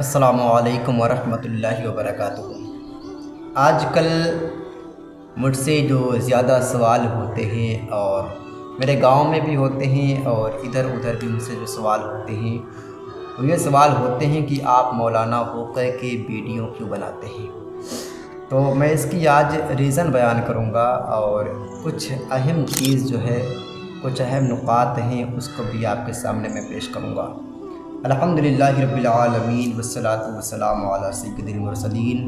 السلام علیکم ورحمۃ اللہ وبرکاتہ۔ آج کل مجھ سے جو زیادہ سوال ہوتے ہیں اور میرے گاؤں میں بھی ہوتے ہیں اور ادھر ادھر بھی مجھ سے جو سوال ہوتے ہیں وہ یہ سوال ہوتے ہیں کہ آپ مولانا ہو کر کے ویڈیو کیوں بناتے ہیں۔ تو میں اس کی آج ریزن بیان کروں گا اور کچھ اہم چیز جو ہے کچھ اہم نکات ہیں اس کو بھی آپ کے سامنے میں پیش کروں گا۔ الحمدللہ رب العالمین والصلاة والسلام علی سید المرسلین۔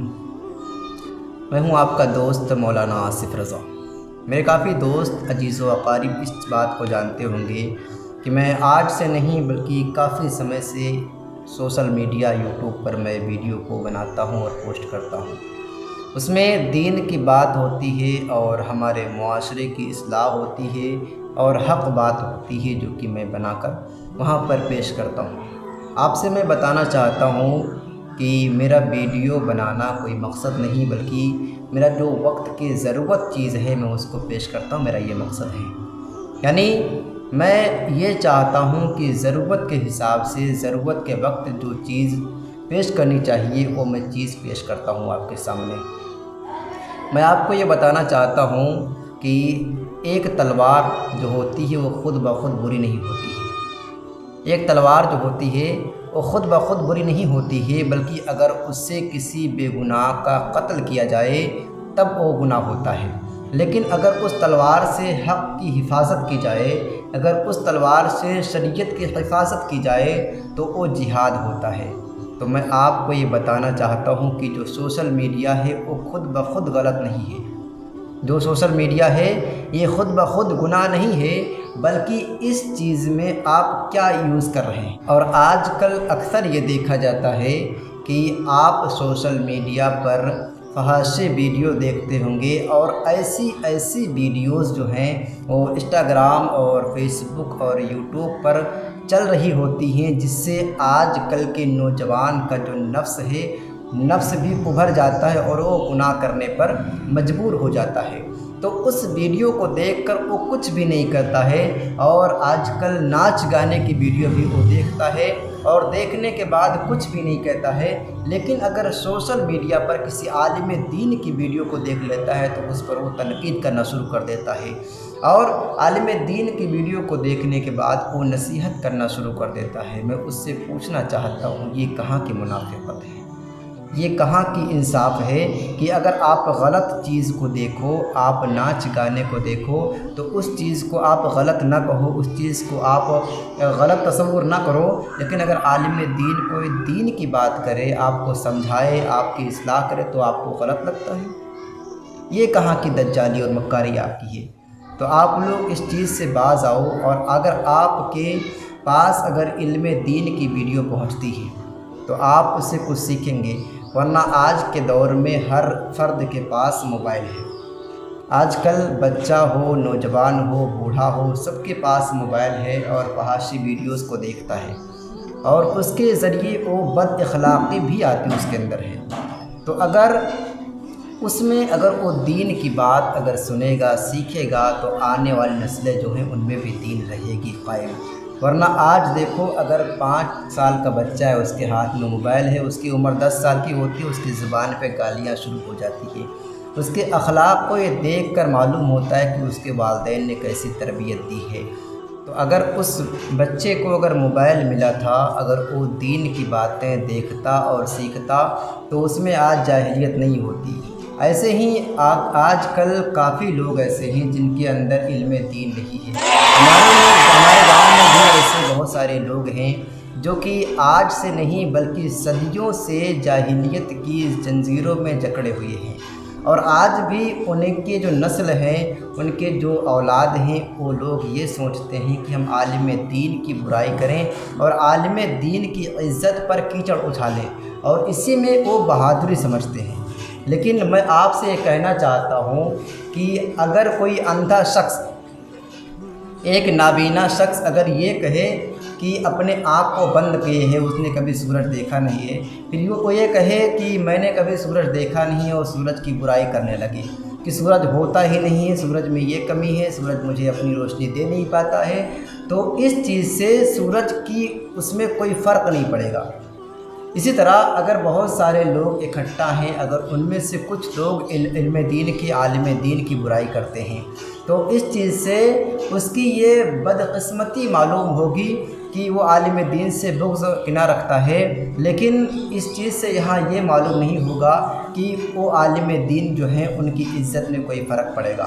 میں ہوں آپ کا دوست مولانا آصف رضا۔ میرے کافی دوست عزیز و اقارب اس بات کو جانتے ہوں گے کہ میں آج سے نہیں بلکہ کافی سمے سے سوشل میڈیا یوٹیوب پر میں ویڈیو کو بناتا ہوں اور پوسٹ کرتا ہوں۔ اس میں دین کی بات ہوتی ہے اور ہمارے معاشرے کی اصلاح ہوتی ہے اور حق بات ہوتی ہے جو کہ میں بنا کر وہاں پر پیش کرتا ہوں۔ آپ سے میں بتانا چاہتا ہوں کہ میرا ویڈیو بنانا کوئی مقصد نہیں بلکہ میرا جو وقت کی ضرورت چیز ہے میں اس کو پیش کرتا ہوں، میرا یہ مقصد ہے۔ یعنی میں یہ چاہتا ہوں کہ ضرورت کے حساب سے ضرورت کے وقت جو چیز پیش کرنی چاہیے وہ میں چیز پیش کرتا ہوں آپ کے سامنے۔ میں آپ کو یہ بتانا چاہتا ہوں کہ ایک تلوار جو ہوتی ہے وہ خود بخود بری نہیں ہوتی ہے۔ ایک تلوار جو ہوتی ہے وہ خود بخود بری نہیں ہوتی ہے بلکہ اگر اس سے کسی بے گناہ کا قتل کیا جائے تب وہ گناہ ہوتا ہے، لیکن اگر اس تلوار سے حق کی حفاظت کی جائے، اگر اس تلوار سے شریعت کی حفاظت کی جائے تو وہ جہاد ہوتا ہے۔ تو میں آپ کو یہ بتانا چاہتا ہوں کہ جو سوشل میڈیا ہے وہ خود بخود غلط نہیں ہے۔ جو سوشل میڈیا ہے یہ خود بخود گناہ نہیں ہے بلکہ اس چیز میں آپ کیا یوز کر رہے ہیں۔ اور آج کل اکثر یہ دیکھا جاتا ہے کہ آپ سوشل میڈیا پر فحاشی ویڈیو دیکھتے ہوں گے اور ایسی ویڈیوز جو ہیں وہ انسٹاگرام اور فیس بک اور یوٹیوب پر چل رہی ہوتی ہیں جس سے آج کل کے نوجوان کا جو نفس بھی ابھر جاتا ہے اور وہ گناہ کرنے پر مجبور ہو جاتا ہے۔ تو اس ویڈیو کو دیکھ کر وہ کچھ بھی نہیں کرتا ہے اور آج کل ناچ گانے کی ویڈیو بھی وہ دیکھتا ہے اور دیکھنے کے بعد کچھ بھی نہیں کہتا ہے، لیکن اگر سوشل میڈیا پر کسی عالم دین کی ویڈیو کو دیکھ لیتا ہے تو اس پر وہ تنقید کرنا شروع کر دیتا ہے اور عالم دین کی ویڈیو کو دیکھنے کے بعد وہ نصیحت کرنا شروع کر دیتا ہے۔ میں اس سے پوچھنا چاہتا ہوں یہ کہاں کی منافقت ہے، یہ کہاں کی انصاف ہے کہ اگر آپ غلط چیز کو دیکھو، آپ ناچ گانے کو دیکھو تو اس چیز کو آپ غلط نہ کہو، اس چیز کو آپ غلط تصور نہ کرو، لیکن اگر عالم دین کوئی دین کی بات کرے، آپ کو سمجھائے، آپ کی اصلاح کرے تو آپ کو غلط لگتا ہے۔ یہ کہاں کی دجالی اور مکاری آپ کی ہے؟ تو آپ لوگ اس چیز سے باز آؤ اور اگر آپ کے پاس اگر علم دین کی ویڈیو پہنچتی ہے تو آپ اس سے کچھ سیکھیں گے، ورنہ آج کے دور میں ہر فرد کے پاس موبائل ہے۔ آج کل بچہ ہو، نوجوان ہو، بوڑھا ہو، سب کے پاس موبائل ہے اور فحاشی ویڈیوز کو دیکھتا ہے اور اس کے ذریعے وہ بد اخلاقی بھی آتی اس کے اندر ہے۔ تو اگر اس میں اگر وہ دین کی بات اگر سنے گا، سیکھے گا تو آنے والی نسلیں جو ہیں ان میں بھی دین رہے گی قائم۔ ورنہ آج دیکھو اگر 5 سال کا بچہ ہے، اس کے ہاتھ میں موبائل ہے، اس کی عمر 10 سال کی ہوتی ہے، اس کی زبان پہ گالیاں شروع ہو جاتی ہیں۔ اس کے اخلاق کو یہ دیکھ کر معلوم ہوتا ہے کہ اس کے والدین نے کیسی تربیت دی ہے۔ تو اگر اس بچے کو اگر موبائل ملا تھا، اگر وہ دین کی باتیں دیکھتا اور سیکھتا تو اس میں آج جاہلیت نہیں ہوتی۔ ایسے ہی آج کل کافی لوگ ایسے ہیں جن کے اندر علم دین نہیں ہے۔ ہمارے گاؤں میں بھی ایسے بہت سارے لوگ ہیں جو کہ آج سے نہیں بلکہ صدیوں سے جاہلیت کی زنجیروں میں جکڑے ہوئے ہیں اور آج بھی ان کے جو نسل ہیں، ان کے جو اولاد ہیں، وہ لوگ یہ سوچتے ہیں کہ ہم عالم دین کی برائی کریں اور عالم دین کی عزت پر کیچڑ اچھالیں اور اسی میں وہ بہادری سمجھتے ہیں۔ لیکن میں آپ سے یہ کہنا چاہتا ہوں کہ اگر کوئی اندھا شخص، ایک نابینا شخص اگر یہ کہے کہ اپنے آنکھ کو بند کیے ہے، اس نے کبھی سورج دیکھا نہیں ہے، پھر وہ یہ کہے کہ میں نے کبھی سورج دیکھا نہیں ہے اور سورج کی برائی کرنے لگے کہ سورج ہوتا ہی نہیں ہے، سورج میں یہ کمی ہے، سورج مجھے اپنی روشنی دے نہیں پاتا ہے، تو اس چیز سے سورج کی اس میں کوئی فرق نہیں پڑے گا۔ اسی طرح اگر بہت سارے لوگ اکٹھا ہیں، اگر ان میں سے کچھ لوگ علم دین کی عالم دین کی برائی کرتے ہیں تو اس چیز سے اس کی یہ بدقسمتی معلوم ہوگی کہ وہ عالم دین سے بغض و کینہ رکھتا ہے، لیکن اس چیز سے یہاں یہ معلوم نہیں ہوگا کہ وہ عالم دین جو ہیں ان کی عزت میں کوئی فرق پڑے گا۔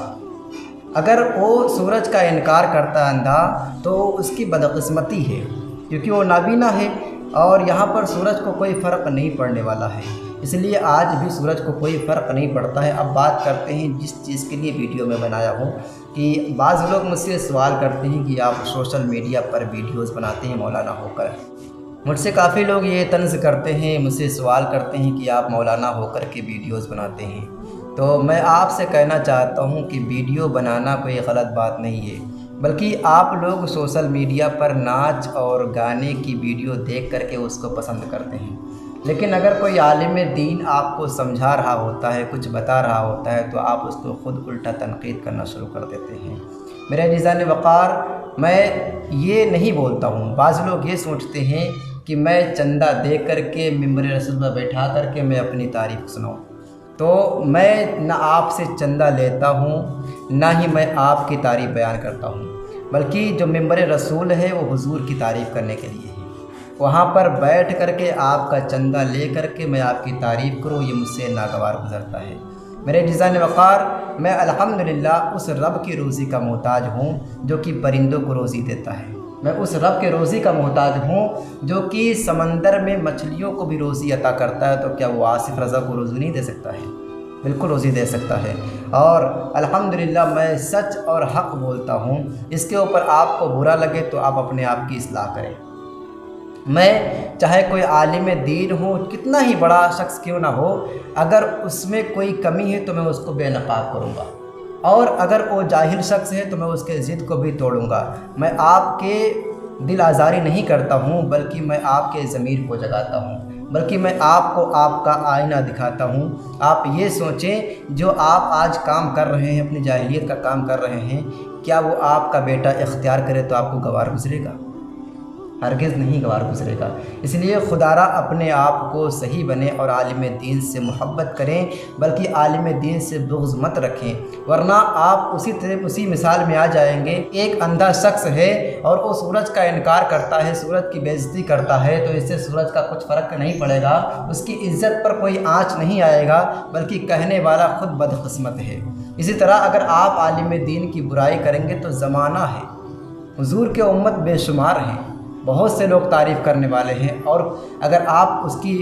اگر وہ سورج کا انکار کرتا اندھا تو اس کی بدقسمتی ہے، کیونکہ وہ نابینا ہے اور یہاں پر سورج کو کوئی فرق نہیں پڑنے والا ہے، اس لیے آج بھی سورج کو کوئی فرق نہیں پڑتا ہے۔ اب بات کرتے ہیں جس چیز کے لیے ویڈیو میں بنایا ہوں، کہ بعض لوگ مجھ سے سوال کرتے ہیں کہ آپ سوشل میڈیا پر ویڈیوز بناتے ہیں مولانا ہو کر۔ مجھ سے کافی لوگ یہ طنز کرتے ہیں، مجھ سے سوال کرتے ہیں کہ آپ مولانا ہو کر کے ویڈیوز بناتے ہیں، تو میں آپ سے کہنا چاہتا ہوں کہ ویڈیو بنانا کوئی غلط بات نہیں ہے، بلکہ آپ لوگ سوشل میڈیا پر ناچ اور گانے کی ویڈیو دیکھ کر کے اس کو پسند کرتے ہیں، لیکن اگر کوئی عالم دین آپ کو سمجھا رہا ہوتا ہے، کچھ بتا رہا ہوتا ہے، تو آپ اس کو خود الٹا تنقید کرنا شروع کر دیتے ہیں۔ میرے عزیزان وقار، میں یہ نہیں بولتا ہوں، بعض لوگ یہ سوچتے ہیں کہ میں چندہ دے کر کے ممبر رسول پر بیٹھا کر کے میں اپنی تعریف سناؤں، تو میں نہ آپ سے چندہ لیتا ہوں نہ ہی میں آپ کی تعریف بیان کرتا ہوں، بلکہ جو ممبر رسول ہے وہ حضور کی تعریف کرنے کے لیے ہے۔ وہاں پر بیٹھ کر کے آپ کا چندہ لے کر کے میں آپ کی تعریف کروں، یہ مجھ سے ناگوار گزرتا ہے۔ میرے عزیزان وقار، میں الحمدللہ اس رب کی روزی کا محتاج ہوں جو کہ پرندوں کو روزی دیتا ہے، میں اس رب کے روزی کا محتاج ہوں جو کہ سمندر میں مچھلیوں کو بھی روزی عطا کرتا ہے، تو کیا وہ آصف رضا کو روزی نہیں دے سکتا ہے؟ بالکل روزی دے سکتا ہے، اور الحمدللہ میں سچ اور حق بولتا ہوں۔ اس کے اوپر آپ کو برا لگے تو آپ اپنے آپ کی اصلاح کریں۔ میں چاہے کوئی عالم دین ہو، کتنا ہی بڑا شخص کیوں نہ ہو، اگر اس میں کوئی کمی ہے تو میں اس کو بے نقاب کروں گا، اور اگر وہ جاہل شخص ہے تو میں اس کے ضد کو بھی توڑوں گا۔ میں آپ کے دل آزاری نہیں کرتا ہوں، بلکہ میں آپ کے ضمیر کو جگاتا ہوں، بلکہ میں آپ کو آپ کا آئینہ دکھاتا ہوں۔ آپ یہ سوچیں، جو آپ آج کام کر رہے ہیں، اپنی جاہلیت کا کام کر رہے ہیں، کیا وہ آپ کا بیٹا اختیار کرے تو آپ کو گوار گزرے گا؟ ہرگز نہیں گوار گزرے گا۔ اس لیے خدا را اپنے آپ کو صحیح بنے اور عالم دین سے محبت کریں، بلکہ عالم دین سے بغض مت رکھیں، ورنہ آپ اسی مثال میں آ جائیں گے۔ ایک اندھا شخص ہے اور وہ سورج کا انکار کرتا ہے، سورج کی بے عزتی کرتا ہے، تو اس سے سورج کا کچھ فرق نہیں پڑے گا، اس کی عزت پر کوئی آنچ نہیں آئے گا، بلکہ کہنے والا خود بدقسمت ہے۔ اسی طرح اگر آپ عالم دین کی برائی کریں گے تو زمانہ ہے، حضور کے امت بے شمار ہیں، بہت سے لوگ تعریف کرنے والے ہیں، اور اگر آپ اس کی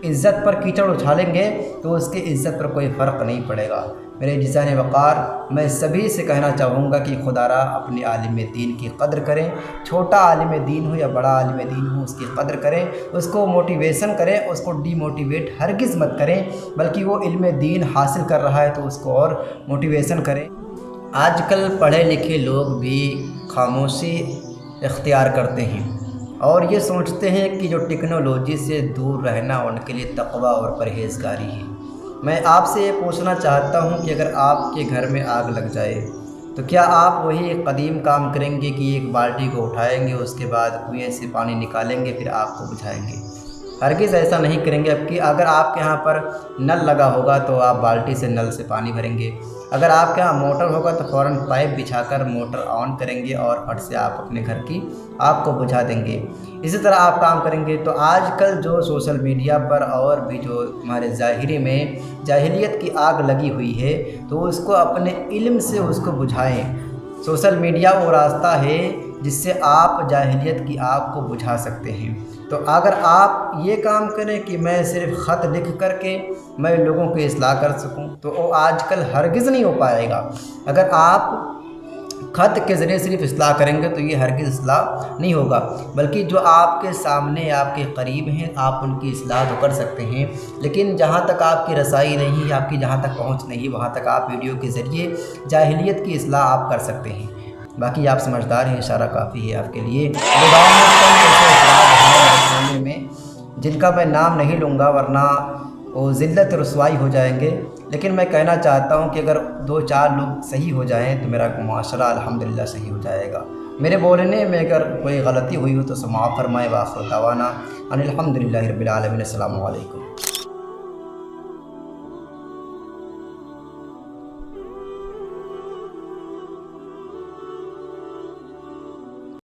عزت پر کیچڑ اچھالیں گے تو اس کی عزت پر کوئی فرق نہیں پڑے گا۔ میرے عزیزان وقار، میں سبھی سے کہنا چاہوں گا کہ خدا را اپنے عالم دین کی قدر کریں، چھوٹا عالم دین ہو یا بڑا عالم دین ہو، اس کی قدر کریں، اس کو موٹیویشن کریں، اس کو ڈی موٹیویٹ ہرگز مت کریں، بلکہ وہ علم دین حاصل کر رہا ہے تو اس کو اور موٹیویشن کریں۔ آج کل پڑھے لکھے لوگ بھی خاموشی اختیار کرتے ہیں اور یہ سوچتے ہیں کہ جو ٹیکنالوجی سے دور رہنا ان کے لیے تقوی اور پرہیزگاری ہے۔ میں آپ سے یہ پوچھنا چاہتا ہوں کہ اگر آپ کے گھر میں آگ لگ جائے تو کیا آپ وہی قدیم کام کریں گے کہ ایک بالٹی کو اٹھائیں گے، اس کے بعد کنویں سے پانی نکالیں گے، پھر آگ کو بجھائیں گے؟ ہرگز ایسا نہیں کریں گے۔ اب کہ اگر آپ کے یہاں پر نل لگا ہوگا تو آپ بالٹی سے نل سے پانی بھریں گے، اگر آپ کے یہاں موٹر ہوگا تو فوراً پائپ بچھا کر موٹر آن کریں گے اور پھٹ سے آپ اپنے گھر کی آگ کو بجھا دیں گے۔ اسی طرح آپ کام کریں گے۔ تو آج کل جو سوشل میڈیا پر اور بھی جو ہمارے ظاہری میں جاہلیت کی آگ لگی ہوئی ہے، تو اس کو اپنے علم سے اس کو بجھائیں۔ سوشل میڈیا وہ راستہ ہے جس سے آپ جاہلیت کی آگ کو بجھا سکتے ہیں۔ تو اگر آپ یہ کام کریں کہ میں صرف خط لکھ کر کے میں لوگوں کی اصلاح کر سکوں، تو وہ آج کل ہرگز نہیں ہو پائے گا۔ اگر آپ خط کے ذریعے صرف اصلاح کریں گے تو یہ ہرگز اصلاح نہیں ہوگا، بلکہ جو آپ کے سامنے آپ کے قریب ہیں آپ ان کی اصلاح تو کر سکتے ہیں، لیکن جہاں تک آپ کی رسائی نہیں، آپ کی جہاں تک پہنچ نہیں، وہاں تک آپ ویڈیو کے ذریعے جاہلیت کی اصلاح آپ کر سکتے ہیں۔ باقی آپ سمجھدار ہیں، اشارہ کافی ہے آپ کے لیے۔ میں جن کا میں نام نہیں لوں گا ورنہ وہ ذلت رسوائی ہو جائیں گے، لیکن میں کہنا چاہتا ہوں کہ اگر 2-4 لوگ صحیح ہو جائیں تو میرا معاشرہ الحمدللہ صحیح ہو جائے گا۔ میرے بولنے میں اگر کوئی غلطی ہوئی ہو تو معاف فرمائے۔ وآخر دعوانا ان الحمدللہ رب العالمین۔ السلام علیکم۔